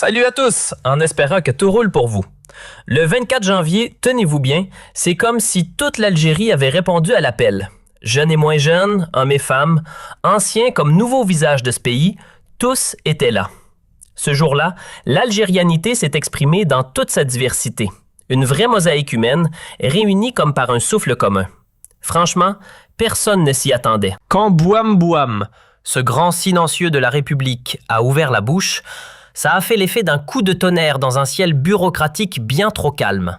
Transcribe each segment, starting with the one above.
Salut à tous, en espérant que tout roule pour vous. Le 24 janvier, tenez-vous bien, c'est comme si toute l'Algérie avait répondu à l'appel. Jeunes et moins jeunes, hommes et femmes, anciens comme nouveaux visages de ce pays, tous étaient là. Ce jour-là, l'algérianité s'est exprimée dans toute sa diversité. Une vraie mosaïque humaine, réunie comme par un souffle commun. Franchement, personne ne s'y attendait. Quand Bouam Bouam, ce grand silencieux de la République, a ouvert la bouche, ça a fait l'effet d'un coup de tonnerre dans un ciel bureaucratique bien trop calme.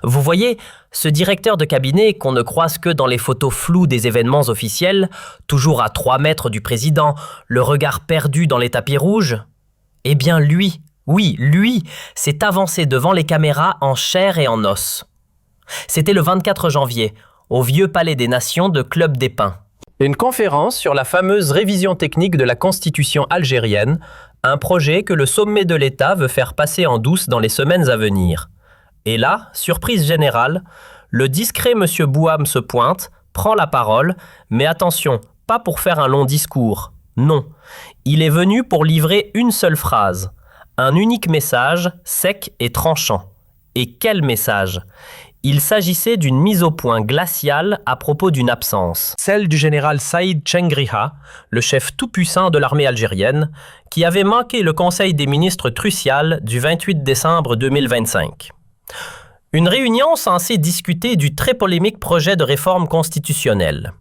Vous voyez, ce directeur de cabinet qu'on ne croise que dans les photos floues des événements officiels, toujours à 3 mètres du président, le regard perdu dans les tapis rouges, eh bien lui, oui, lui, s'est avancé devant les caméras en chair et en os. C'était le 24 janvier, au vieux Palais des Nations de Club des Pins. Une conférence sur la fameuse révision technique de la Constitution algérienne, un projet que le sommet de l'État veut faire passer en douce dans les semaines à venir. Et là, surprise générale, le discret monsieur Bouam se pointe, prend la parole, mais attention, pas pour faire un long discours. Non, il est venu pour livrer une seule phrase, un unique message, sec et tranchant. Et quel message ? Il s'agissait d'une mise au point glaciale à propos d'une absence, celle du général Saïd Chengriha, le chef tout-puissant de l'armée algérienne, qui avait manqué le Conseil des ministres crucial du 28 décembre 2025. Une réunion censée discuter du très polémique projet de réforme constitutionnelle.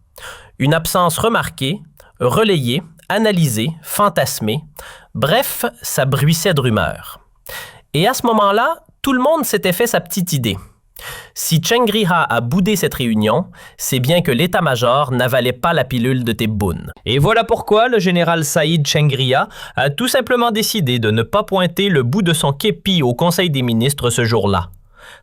Une absence remarquée, relayée, analysée, fantasmée. Bref, ça bruissait de rumeurs. Et à ce moment-là, tout le monde s'était fait sa petite idée. Si Chengriha a boudé cette réunion, c'est bien que l'état-major n'avalait pas la pilule de Tebboune. Et voilà pourquoi le général Saïd Chengriha a tout simplement décidé de ne pas pointer le bout de son képi au Conseil des ministres ce jour-là.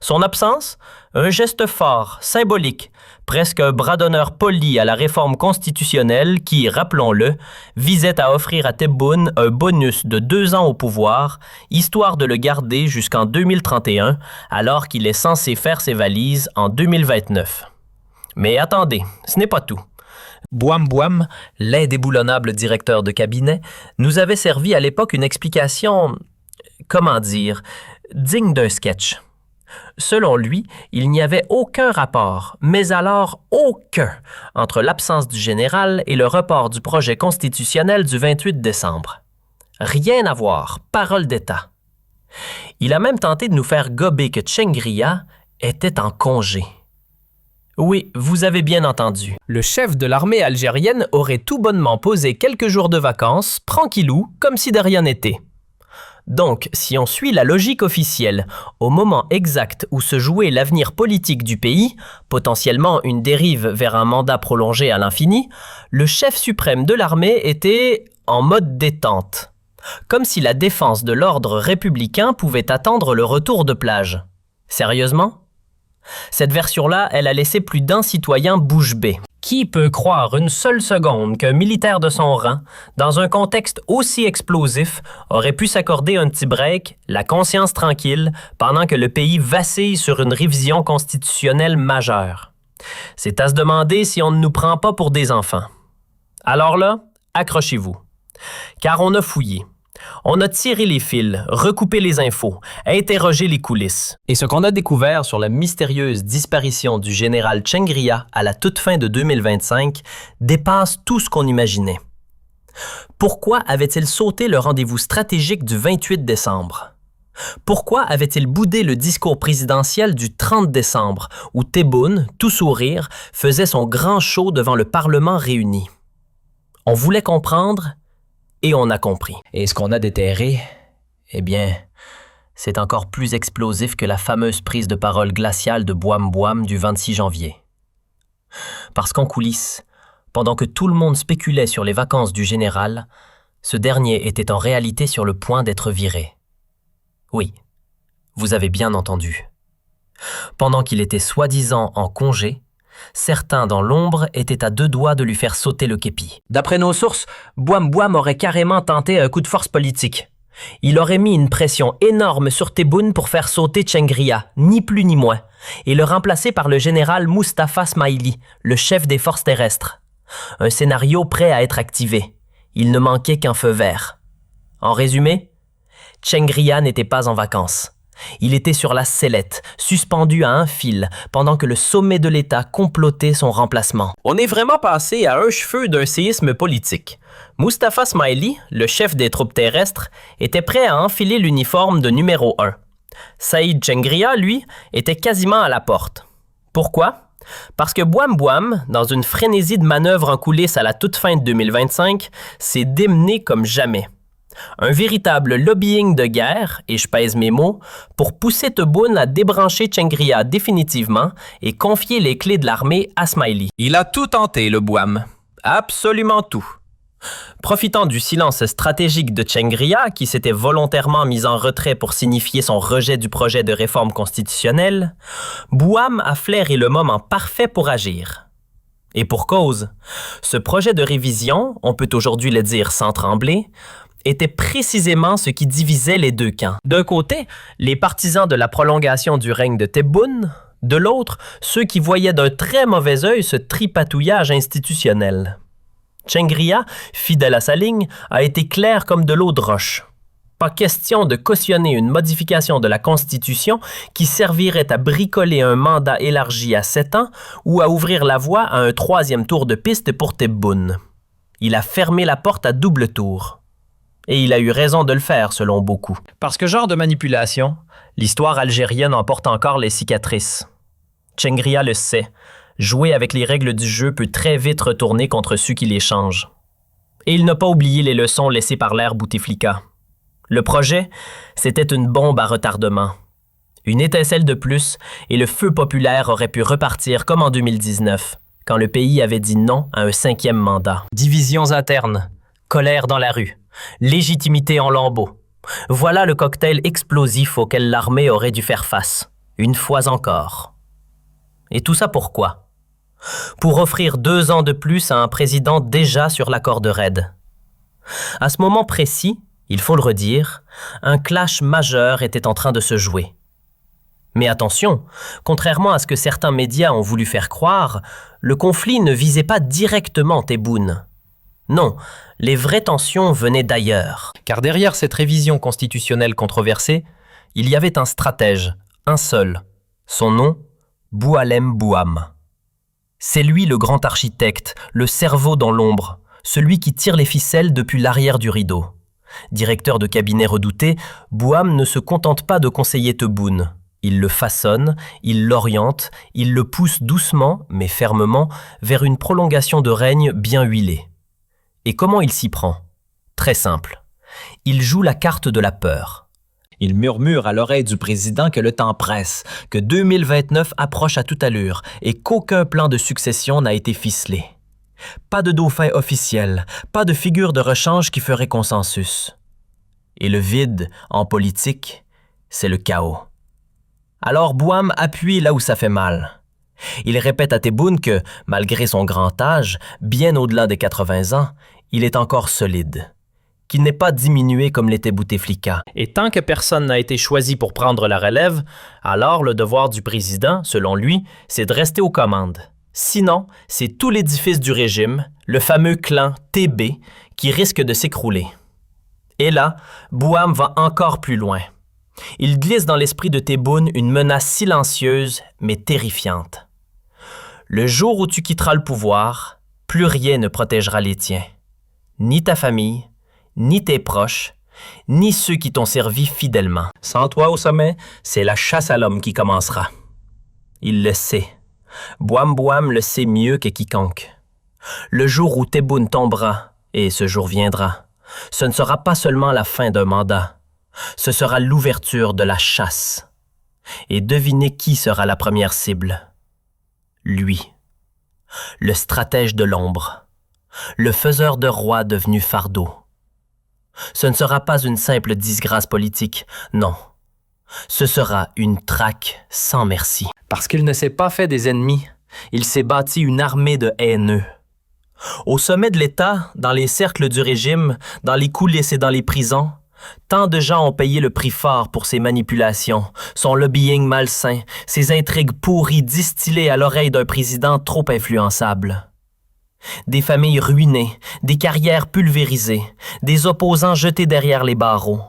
Son absence? Un geste fort, symbolique, presque un bras d'honneur poli à la réforme constitutionnelle qui, rappelons-le, visait à offrir à Tebboune un bonus de 2 ans au pouvoir, histoire de le garder jusqu'en 2031, alors qu'il est censé faire ses valises en 2029. Mais attendez, ce n'est pas tout. Bouam Bouam, l'indéboulonnable directeur de cabinet, nous avait servi à l'époque une explication, comment dire, digne d'un sketch. Selon lui, il n'y avait aucun rapport, mais alors aucun, entre l'absence du général et le report du projet constitutionnel du 28 décembre. Rien à voir, parole d'État. Il a même tenté de nous faire gober que Chengriha était en congé. Oui, vous avez bien entendu. Le chef de l'armée algérienne aurait tout bonnement posé quelques jours de vacances, tranquillou, comme si de rien n'était. Donc, si on suit la logique officielle, au moment exact où se jouait l'avenir politique du pays, potentiellement une dérive vers un mandat prolongé à l'infini, le chef suprême de l'armée était en mode détente. Comme si la défense de l'ordre républicain pouvait attendre le retour de plage. Sérieusement? Cette version-là, elle a laissé plus d'un citoyen bouche bée. Qui peut croire une seule seconde qu'un militaire de son rang, dans un contexte aussi explosif, aurait pu s'accorder un petit break, la conscience tranquille, pendant que le pays vacille sur une révision constitutionnelle majeure? C'est à se demander si on ne nous prend pas pour des enfants. Alors là, accrochez-vous. Car on a fouillé. On a tiré les fils, recoupé les infos, interrogé les coulisses. Et ce qu'on a découvert sur la mystérieuse disparition du général Chengriha à la toute fin de 2025 dépasse tout ce qu'on imaginait. Pourquoi avait-il sauté le rendez-vous stratégique du 28 décembre? Pourquoi avait-il boudé le discours présidentiel du 30 décembre où Tebboune, tout sourire, faisait son grand show devant le Parlement réuni? On voulait comprendre et on a compris. Et ce qu'on a déterré, eh bien, c'est encore plus explosif que la fameuse prise de parole glaciale de Bouam Bouam du 26 janvier. Parce qu'en coulisses, pendant que tout le monde spéculait sur les vacances du général, ce dernier était en réalité sur le point d'être viré. Oui, vous avez bien entendu. Pendant qu'il était soi-disant en congé, certains dans l'ombre étaient à 2 doigts de lui faire sauter le képi. D'après nos sources, Bouam Bouam aurait carrément tenté un coup de force politique. Il aurait mis une pression énorme sur Tebboune pour faire sauter Chengriha, ni plus ni moins, et le remplacer par le général Moustapha Smaili, le chef des forces terrestres. Un scénario prêt à être activé. Il ne manquait qu'un feu vert. En résumé, Chengria n'était pas en vacances. Il était sur la sellette, suspendu à un fil, pendant que le sommet de l'État complotait son remplacement. On est vraiment passé à un cheveu d'un séisme politique. Mustafa Smaili, le chef des troupes terrestres, était prêt à enfiler l'uniforme de numéro 1. Saïd Chengria, lui, était quasiment à la porte. Pourquoi? Parce que Bouam Bouam, dans une frénésie de manœuvres en coulisses à la toute fin de 2025, s'est démené comme jamais. Un véritable lobbying de guerre, et je pèse mes mots, pour pousser Tebboune à débrancher Chengria définitivement et confier les clés de l'armée à Smaili. Il a tout tenté, le Bouam. Absolument tout. Profitant du silence stratégique de Chengria, qui s'était volontairement mis en retrait pour signifier son rejet du projet de réforme constitutionnelle, Bouam a flairé le moment parfait pour agir. Et pour cause, ce projet de révision, on peut aujourd'hui le dire sans trembler, était précisément ce qui divisait les deux camps. D'un côté, les partisans de la prolongation du règne de Tebboune, de l'autre, ceux qui voyaient d'un très mauvais œil ce tripatouillage institutionnel. Chengria, fidèle à sa ligne, a été clair comme de l'eau de roche. Pas question de cautionner une modification de la Constitution qui servirait à bricoler un mandat élargi à 7 ans ou à ouvrir la voie à un 3e tour de piste pour Tebboune. Il a fermé la porte à double tour. Et il a eu raison de le faire, selon beaucoup. Parce que genre de manipulation, l'histoire algérienne en porte encore les cicatrices. Chengria le sait. Jouer avec les règles du jeu peut très vite retourner contre ceux qui les changent. Et il n'a pas oublié les leçons laissées par l'ère Bouteflika. Le projet, c'était une bombe à retardement. Une étincelle de plus et le feu populaire aurait pu repartir comme en 2019, quand le pays avait dit non à un 5e mandat. Divisions internes, colère dans la rue, légitimité en lambeaux. Voilà le cocktail explosif auquel l'armée aurait dû faire face, une fois encore. Et tout ça pourquoi? Pour offrir 2 ans de plus à un président déjà sur la corde raide. À ce moment précis, il faut le redire, un clash majeur était en train de se jouer. Mais attention, contrairement à ce que certains médias ont voulu faire croire, le conflit ne visait pas directement Tebboune. Non, les vraies tensions venaient d'ailleurs. Car derrière cette révision constitutionnelle controversée, il y avait un stratège, un seul. Son nom, Boualem Bouam. C'est lui le grand architecte, le cerveau dans l'ombre, celui qui tire les ficelles depuis l'arrière du rideau. Directeur de cabinet redouté, Bouam ne se contente pas de conseiller Tebboune. Il le façonne, il l'oriente, il le pousse doucement, mais fermement, vers une prolongation de règne bien huilée. Et comment il s'y prend? Très simple. Il joue la carte de la peur. Il murmure à l'oreille du président que le temps presse, que 2029 approche à toute allure et qu'aucun plan de succession n'a été ficelé. Pas de dauphin officiel, pas de figure de rechange qui ferait consensus. Et le vide, en politique, c'est le chaos. Alors Bouam appuie là où ça fait mal. Il répète à Tebboune que, malgré son grand âge, bien au-delà des 80 ans, il est encore solide. Qu'il n'est pas diminué comme l'était Bouteflika. Et tant que personne n'a été choisi pour prendre la relève, alors le devoir du président, selon lui, c'est de rester aux commandes. Sinon, c'est tout l'édifice du régime, le fameux clan TB, qui risque de s'écrouler. Et là, Bouam va encore plus loin. Il glisse dans l'esprit de Tebboune une menace silencieuse, mais terrifiante. Le jour où tu quitteras le pouvoir, plus rien ne protégera les tiens. Ni ta famille, ni tes proches, ni ceux qui t'ont servi fidèlement. Sans toi au sommet, c'est la chasse à l'homme qui commencera. Il le sait. Bouam Bouam le sait mieux que quiconque. Le jour où Tebboune tombera, et ce jour viendra, ce ne sera pas seulement la fin d'un mandat, ce sera l'ouverture de la chasse. Et devinez qui sera la première cible? Lui, le stratège de l'ombre, le faiseur de rois devenu fardeau. Ce ne sera pas une simple disgrâce politique, non. Ce sera une traque sans merci. Parce qu'il ne s'est pas fait des ennemis, il s'est bâti une armée de haineux. Au sommet de l'État, dans les cercles du régime, dans les coulisses et dans les prisons, tant de gens ont payé le prix fort pour ses manipulations, son lobbying malsain, ses intrigues pourries distillées à l'oreille d'un président trop influençable. Des familles ruinées, des carrières pulvérisées, des opposants jetés derrière les barreaux.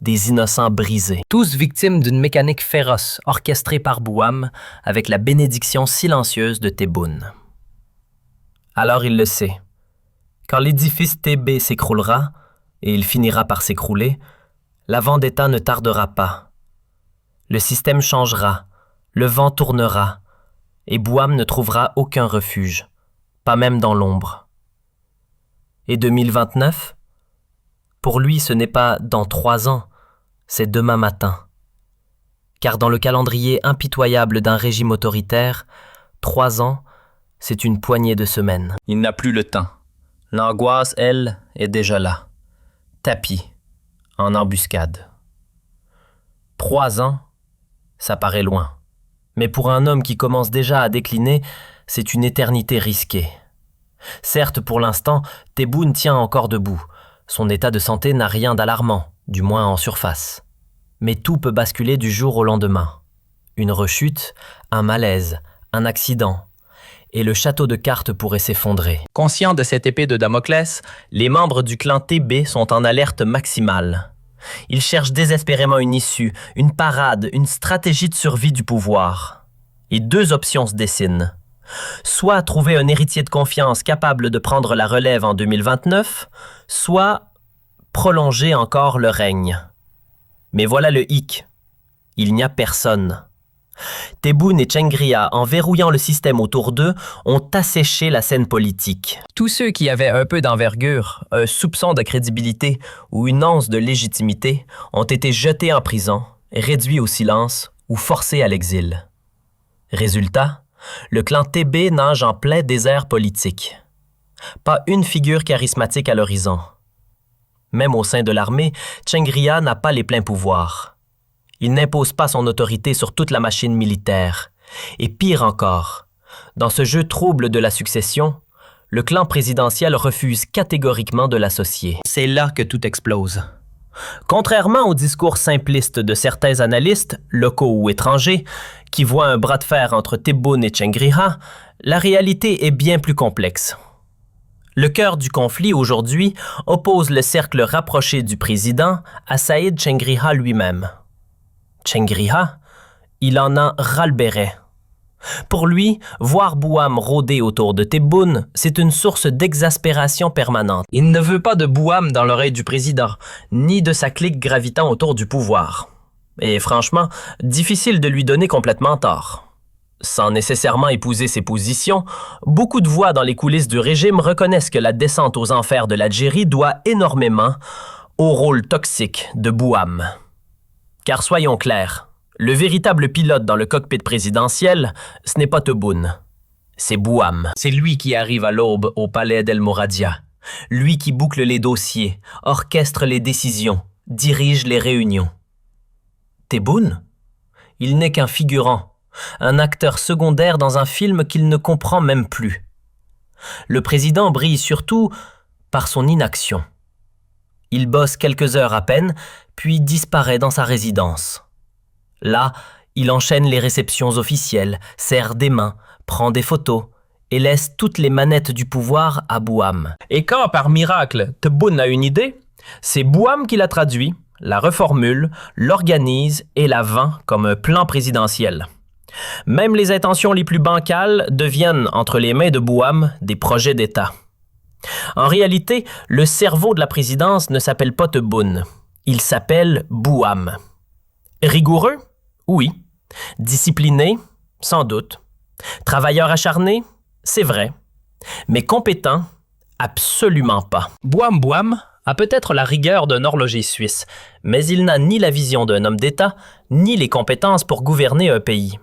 des innocents brisés. Tous victimes d'une mécanique féroce orchestrée par Bouham avec la bénédiction silencieuse de Tebboune. Alors il le sait. Quand l'édifice TB s'écroulera, et il finira par s'écrouler, la vendetta ne tardera pas. Le système changera, le vent tournera, et Bouham ne trouvera aucun refuge, pas même dans l'ombre. Et 2029? Pour lui, ce n'est pas dans 3 ans, c'est demain matin. Car dans le calendrier impitoyable d'un régime autoritaire, 3 ans, c'est une poignée de semaines. Il n'a plus le temps. L'angoisse, elle, est déjà là. Tapis, en embuscade. 3 ans, ça paraît loin. Mais pour un homme qui commence déjà à décliner, c'est une éternité risquée. Certes, pour l'instant, Tebboune tient encore debout. Son état de santé n'a rien d'alarmant, du moins en surface. Mais tout peut basculer du jour au lendemain. Une rechute, un malaise, un accident. Et le château de cartes pourrait s'effondrer. Conscients de cette épée de Damoclès, les membres du clan TB sont en alerte maximale. Ils cherchent désespérément une issue, une parade, une stratégie de survie du pouvoir. Et 2 options se dessinent. Soit trouver un héritier de confiance capable de prendre la relève en 2029, soit prolonger encore le règne. Mais voilà le hic. Il n'y a personne. Tebboune et Tchengria, en verrouillant le système autour d'eux, ont asséché la scène politique. Tous ceux qui avaient un peu d'envergure, un soupçon de crédibilité ou une once de légitimité ont été jetés en prison, réduits au silence ou forcés à l'exil. Résultat, le clan TB nage en plein désert politique. Pas une figure charismatique à l'horizon. Même au sein de l'armée, Tchengria n'a pas les pleins pouvoirs. Il n'impose pas son autorité sur toute la machine militaire. Et pire encore, dans ce jeu trouble de la succession, le clan présidentiel refuse catégoriquement de l'associer. C'est là que tout explose. Contrairement au discours simpliste de certains analystes, locaux ou étrangers, qui voient un bras de fer entre Tebboune et Tchengria, la réalité est bien plus complexe. Le cœur du conflit aujourd'hui oppose le cercle rapproché du président à Saïd Tchengria lui-même. Tchengria, il en a ras-le-béret. Pour lui, voir Bouham rôder autour de Tebboune, c'est une source d'exaspération permanente. Il ne veut pas de Bouham dans l'oreille du président, ni de sa clique gravitant autour du pouvoir. Et franchement, difficile de lui donner complètement tort. Sans nécessairement épouser ses positions, beaucoup de voix dans les coulisses du régime reconnaissent que la descente aux enfers de l'Algérie doit énormément au rôle toxique de Bouham. Car soyons clairs, le véritable pilote dans le cockpit présidentiel, ce n'est pas Tebboune, c'est Bouham. C'est lui qui arrive à l'aube au palais d'El Mouradia. Lui qui boucle les dossiers, orchestre les décisions, dirige les réunions. Tebboune, il n'est qu'un figurant, un acteur secondaire dans un film qu'il ne comprend même plus. Le président brille surtout par son inaction. Il bosse quelques heures à peine, puis disparaît dans sa résidence. Là, il enchaîne les réceptions officielles, serre des mains, prend des photos et laisse toutes les manettes du pouvoir à Bouham. Et quand, par miracle, Tebboune a une idée, c'est Bouham qui la traduit, la reformule, l'organise et la vend comme un plan présidentiel. Même les intentions les plus bancales deviennent, entre les mains de Bouham, des projets d'État. En réalité, le cerveau de la présidence ne s'appelle pas Tebboune. Il s'appelle Bouham. Rigoureux? Oui. Discipliné? Sans doute. Travailleur acharné? C'est vrai. Mais compétent? Absolument pas. Bouham a peut-être la rigueur d'un horloger suisse, mais il n'a ni la vision d'un homme d'État, ni les compétences pour gouverner un pays.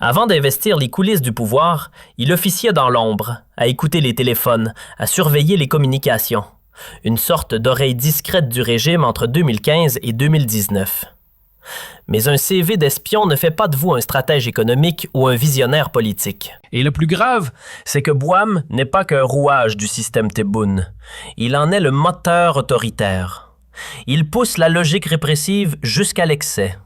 Avant d'investir les coulisses du pouvoir, il officiait dans l'ombre, à écouter les téléphones, à surveiller les communications. Une sorte d'oreille discrète du régime entre 2015 et 2019. Mais un CV d'espion ne fait pas de vous un stratège économique ou un visionnaire politique. Et le plus grave, c'est que Bouham n'est pas qu'un rouage du système Tebboune. Il en est le moteur autoritaire. Il pousse la logique répressive jusqu'à l'excès.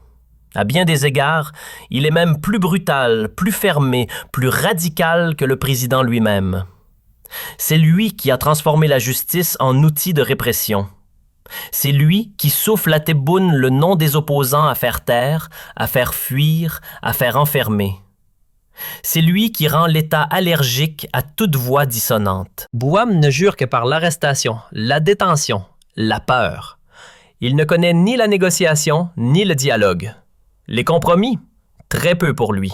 À bien des égards, il est même plus brutal, plus fermé, plus radical que le président lui-même. C'est lui qui a transformé la justice en outil de répression. C'est lui qui souffle à Tebboune le nom des opposants à faire taire, à faire fuir, à faire enfermer. C'est lui qui rend l'État allergique à toute voix dissonante. Bouham ne jure que par l'arrestation, la détention, la peur. Il ne connaît ni la négociation, ni le dialogue. Les compromis? Très peu pour lui.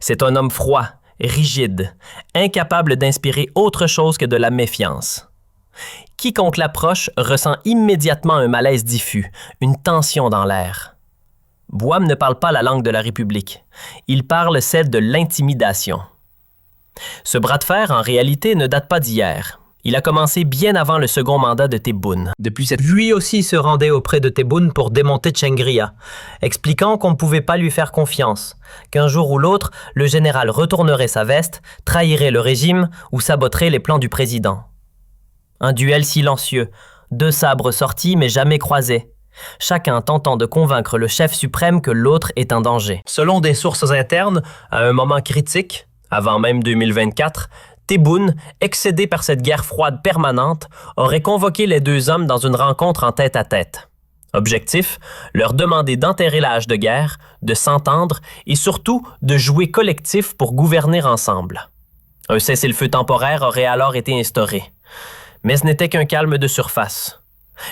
C'est un homme froid, rigide, incapable d'inspirer autre chose que de la méfiance. Quiconque l'approche ressent immédiatement un malaise diffus, une tension dans l'air. Bouham ne parle pas la langue de la République. Il parle celle de l'intimidation. Ce bras de fer, en réalité, ne date pas d'hier. Il a commencé bien avant le second mandat de Tebboune. Lui aussi se rendait auprès de Tebboune pour démonter Tchengria, expliquant qu'on ne pouvait pas lui faire confiance, qu'un jour ou l'autre, le général retournerait sa veste, trahirait le régime ou saboterait les plans du président. Un duel silencieux, 2 sabres sortis mais jamais croisés, chacun tentant de convaincre le chef suprême que l'autre est en danger. Selon des sources internes, à un moment critique, avant même 2024, Tebboune, excédé par cette guerre froide permanente, aurait convoqué les 2 hommes dans une rencontre en tête-à-tête. Objectif, leur demander d'enterrer la hache de guerre, de s'entendre et surtout de jouer collectif pour gouverner ensemble. Un cessez-le-feu temporaire aurait alors été instauré. Mais ce n'était qu'un calme de surface.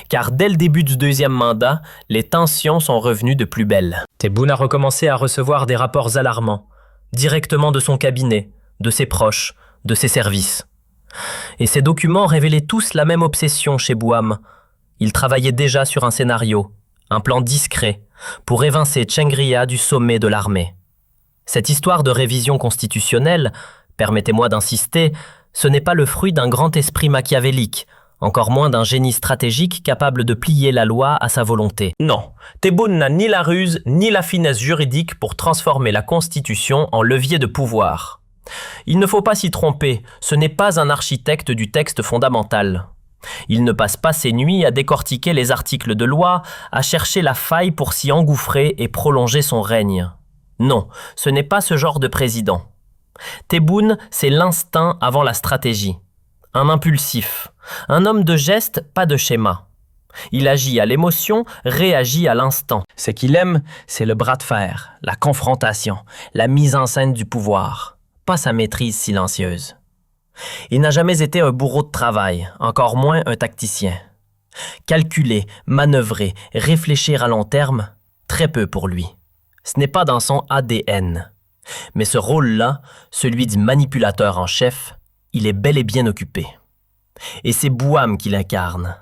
Car dès le début du 2e mandat, les tensions sont revenues de plus belle. Tebboune a recommencé à recevoir des rapports alarmants, directement de son cabinet, de ses proches, de ses services. Et ces documents révélaient tous la même obsession chez Bouham. Il travaillait déjà sur un scénario, un plan discret, pour évincer Tchengria du sommet de l'armée. Cette histoire de révision constitutionnelle, permettez-moi d'insister, ce n'est pas le fruit d'un grand esprit machiavélique, encore moins d'un génie stratégique capable de plier la loi à sa volonté. Non, Tebboune n'a ni la ruse ni la finesse juridique pour transformer la Constitution en levier de pouvoir. Il ne faut pas s'y tromper, ce n'est pas un architecte du texte fondamental. Il ne passe pas ses nuits à décortiquer les articles de loi, à chercher la faille pour s'y engouffrer et prolonger son règne. Non, ce n'est pas ce genre de président. Tebboune, c'est l'instinct avant la stratégie. Un impulsif, un homme de geste, pas de schéma. Il agit à l'émotion, réagit à l'instant. Ce qu'il aime, c'est le bras de fer, la confrontation, la mise en scène du pouvoir, pas sa maîtrise silencieuse. Il n'a jamais été un bourreau de travail, encore moins un tacticien. Calculer, manœuvrer, réfléchir à long terme, très peu pour lui. Ce n'est pas dans son ADN. Mais ce rôle-là, celui du manipulateur en chef, il est bel et bien occupé. Et c'est Bouham qui l'incarne.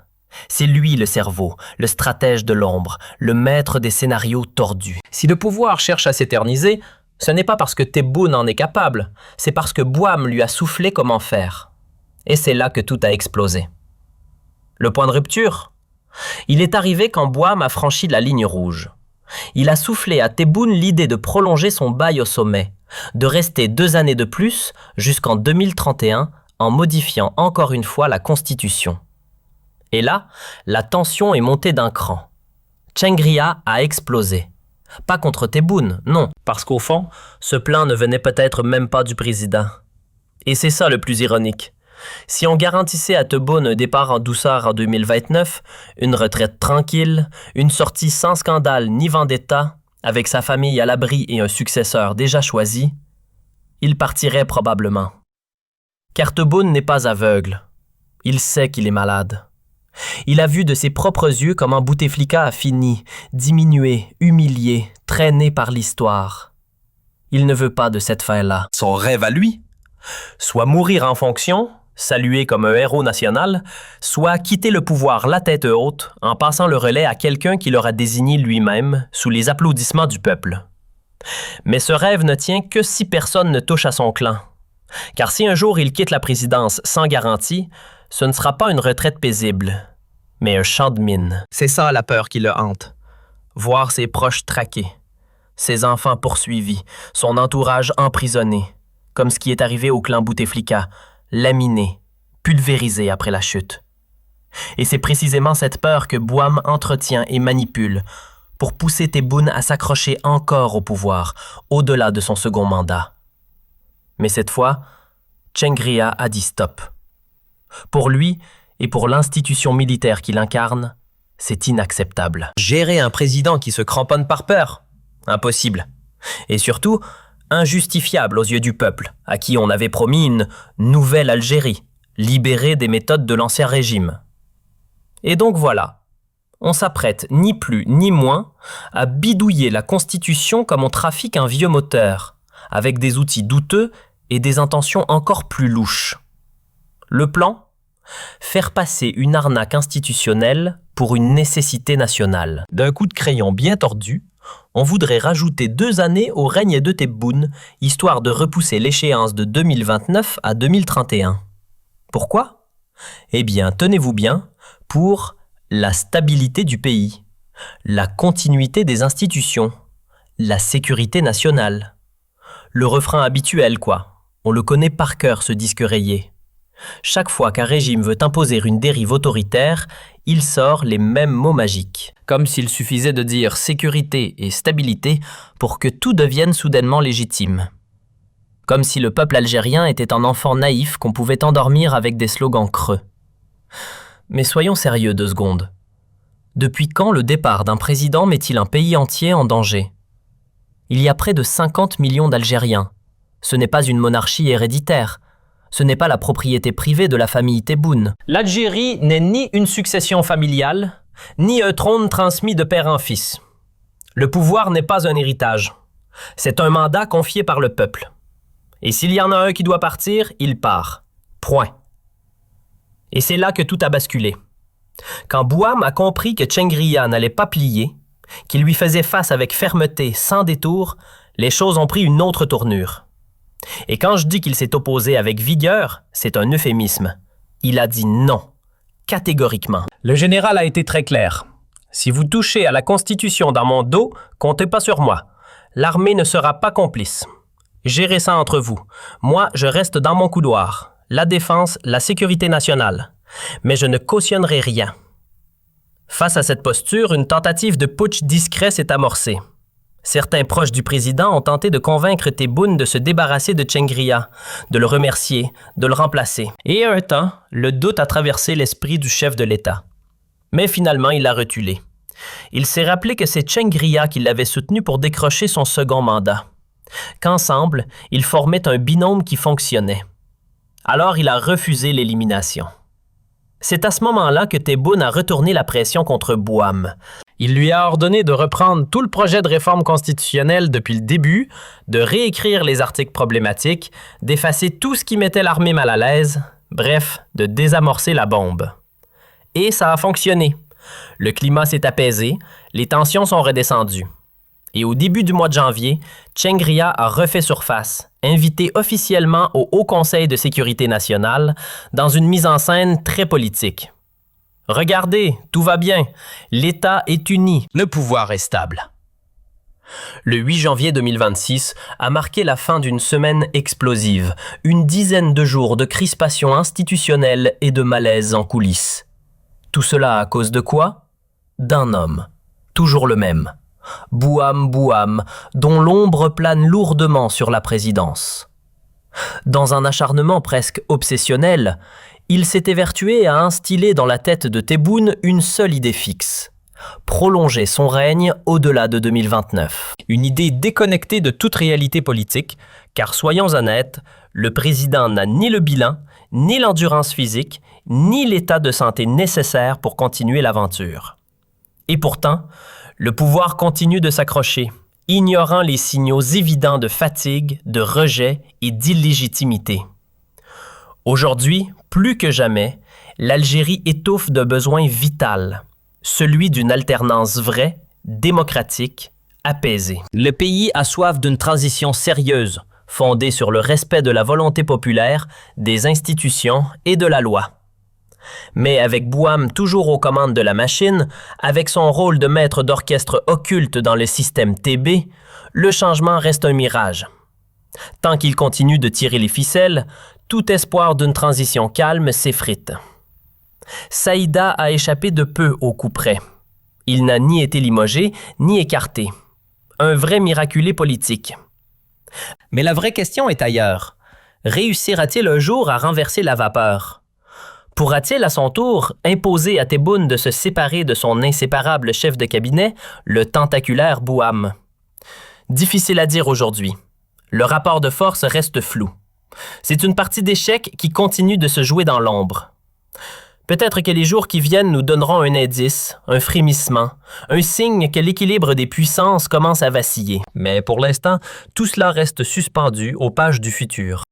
C'est lui le cerveau, le stratège de l'ombre, le maître des scénarios tordus. Si le pouvoir cherche à s'éterniser, ce n'est pas parce que Tebboune en est capable, c'est parce que Bouham lui a soufflé comment faire. Et c'est là que tout a explosé. Le point de rupture? Il est arrivé quand Bouham a franchi la ligne rouge. Il a soufflé à Tebboune l'idée de prolonger son bail au sommet, de rester 2 années de plus jusqu'en 2031 en modifiant encore une fois la Constitution. Et là, la tension est montée d'un cran. Tchengria a explosé. Pas contre Tebboune, non, parce qu'au fond, ce plan ne venait peut-être même pas du président. Et c'est ça le plus ironique. Si on garantissait à Tebboune un départ en douceur en 2029, une retraite tranquille, une sortie sans scandale ni vendetta, avec sa famille à l'abri et un successeur déjà choisi, il partirait probablement. Car Tebboune n'est pas aveugle. Il sait qu'il est malade. Il a vu de ses propres yeux comment Bouteflika a fini, diminué, humilié, traîné par l'histoire. Il ne veut pas de cette fin-là. Son rêve à lui? Soit mourir en fonction, salué comme un héros national, soit quitter le pouvoir la tête haute en passant le relais à quelqu'un qui l'aura désigné lui-même sous les applaudissements du peuple. Mais ce rêve ne tient que si personne ne touche à son clan. Car si un jour il quitte la présidence sans garantie, ce ne sera pas une retraite paisible, mais un champ de mine. C'est ça la peur qui le hante. Voir ses proches traqués, ses enfants poursuivis, son entourage emprisonné, comme ce qui est arrivé au clan Bouteflika, laminé, pulvérisé après la chute. Et c'est précisément cette peur que Bouham entretient et manipule pour pousser Tebboune à s'accrocher encore au pouvoir, au-delà de son second mandat. Mais cette fois, Tchengria a dit stop. Pour lui et pour l'institution militaire qu'il incarne, C'est inacceptable. Gérer un président qui se cramponne par peur? Impossible. Et surtout, injustifiable aux yeux du peuple, à qui on avait promis une nouvelle Algérie, libérée des méthodes de l'ancien régime. Et donc voilà, on s'apprête ni plus ni moins à bidouiller la Constitution comme on trafique un vieux moteur, avec des outils douteux et des intentions encore plus louches. Le plan? Faire passer une arnaque institutionnelle pour une nécessité nationale. D'un coup de crayon bien tordu, on voudrait rajouter 2 années au règne de Tebboune, histoire de repousser l'échéance de 2029 à 2031. Pourquoi? Eh bien, tenez-vous bien, pour la stabilité du pays, la continuité des institutions, la sécurité nationale. Le refrain habituel, quoi. On le connaît par cœur, ce disque rayé. Chaque fois qu'un régime veut imposer une dérive autoritaire, il sort les mêmes mots magiques. Comme s'il suffisait de dire sécurité et stabilité pour que tout devienne soudainement légitime. Comme si le peuple algérien était un enfant naïf qu'on pouvait endormir avec des slogans creux. Mais soyons sérieux 2 secondes. Depuis quand le départ d'un président met-il un pays entier en danger? Il y a près de 50 millions d'Algériens. Ce n'est pas une monarchie héréditaire. Ce n'est pas la propriété privée de la famille Tebboune. L'Algérie n'est ni une succession familiale, ni un trône transmis de père en fils. Le pouvoir n'est pas un héritage. C'est un mandat confié par le peuple. Et s'il y en a un qui doit partir, il part. Point. Et c'est là que tout a basculé. Quand Bouham a compris que Tchengria n'allait pas plier, qu'il lui faisait face avec fermeté, sans détour, les choses ont pris une autre tournure. Et quand je dis qu'il s'est opposé avec vigueur, c'est un euphémisme. Il a dit non, catégoriquement. Le général a été très clair. Si vous touchez à la Constitution dans mon dos, comptez pas sur moi. L'armée ne sera pas complice. Gérez ça entre vous. Moi, je reste dans mon couloir. La défense, la sécurité nationale. Mais je ne cautionnerai rien. Face à cette posture, une tentative de putsch discret s'est amorcée. Certains proches du président ont tenté de convaincre Tebboune de se débarrasser de Tchengria, de le remercier, de le remplacer. Et à un temps, le doute a traversé l'esprit du chef de l'État. Mais finalement, il a reculé. Il s'est rappelé que c'est Tchengria qui l'avait soutenu pour décrocher son second mandat. Qu'ensemble, ils formaient un binôme qui fonctionnait. Alors il a refusé l'élimination. C'est à ce moment-là que Tebboune a retourné la pression contre Bouham. Il lui a ordonné de reprendre tout le projet de réforme constitutionnelle depuis le début, de réécrire les articles problématiques, d'effacer tout ce qui mettait l'armée mal à l'aise, bref, de désamorcer la bombe. Et ça a fonctionné. Le climat s'est apaisé, les tensions sont redescendues. Et au début du mois de janvier, Tchengria a refait surface, invité officiellement au Haut Conseil de sécurité nationale dans une mise en scène très politique. Regardez, tout va bien, l'État est uni, le pouvoir est stable. Le 8 janvier 2026 a marqué la fin d'une semaine explosive, une dizaine de jours de crispation institutionnelle et de malaise en coulisses. Tout cela à cause de quoi? D'un homme, toujours le même. Bouham, dont l'ombre plane lourdement sur la présidence. Dans un acharnement presque obsessionnel, il s'est évertué à instiller dans la tête de Tebboune une seule idée fixe: prolonger son règne au-delà de 2029. Une idée déconnectée de toute réalité politique, car soyons honnêtes, le président n'a ni le bilan, ni l'endurance physique, ni l'état de santé nécessaire pour continuer l'aventure. Et pourtant, le pouvoir continue de s'accrocher, ignorant les signaux évidents de fatigue, de rejet et d'illégitimité. Aujourd'hui, plus que jamais, l'Algérie étouffe d'un besoin vital, celui d'une alternance vraie, démocratique, apaisée. Le pays a soif d'une transition sérieuse, fondée sur le respect de la volonté populaire, des institutions et de la loi. Mais avec Bouham toujours aux commandes de la machine, avec son rôle de maître d'orchestre occulte dans le système TB, le changement reste un mirage. Tant qu'il continue de tirer les ficelles, tout espoir d'une transition calme s'effrite. Saïda a échappé de peu au coup près. Il n'a ni été limogé, ni écarté. Un vrai miraculé politique. Mais la vraie question est ailleurs. Réussira-t-il un jour à renverser la vapeur? Pourra-t-il à son tour imposer à Tebboune de se séparer de son inséparable chef de cabinet, le tentaculaire Bouham? Difficile à dire aujourd'hui. Le rapport de force reste flou. C'est une partie d'échecs qui continue de se jouer dans l'ombre. Peut-être que les jours qui viennent nous donneront un indice, un frémissement, un signe que l'équilibre des puissances commence à vaciller. Mais pour l'instant, tout cela reste suspendu aux pages du futur.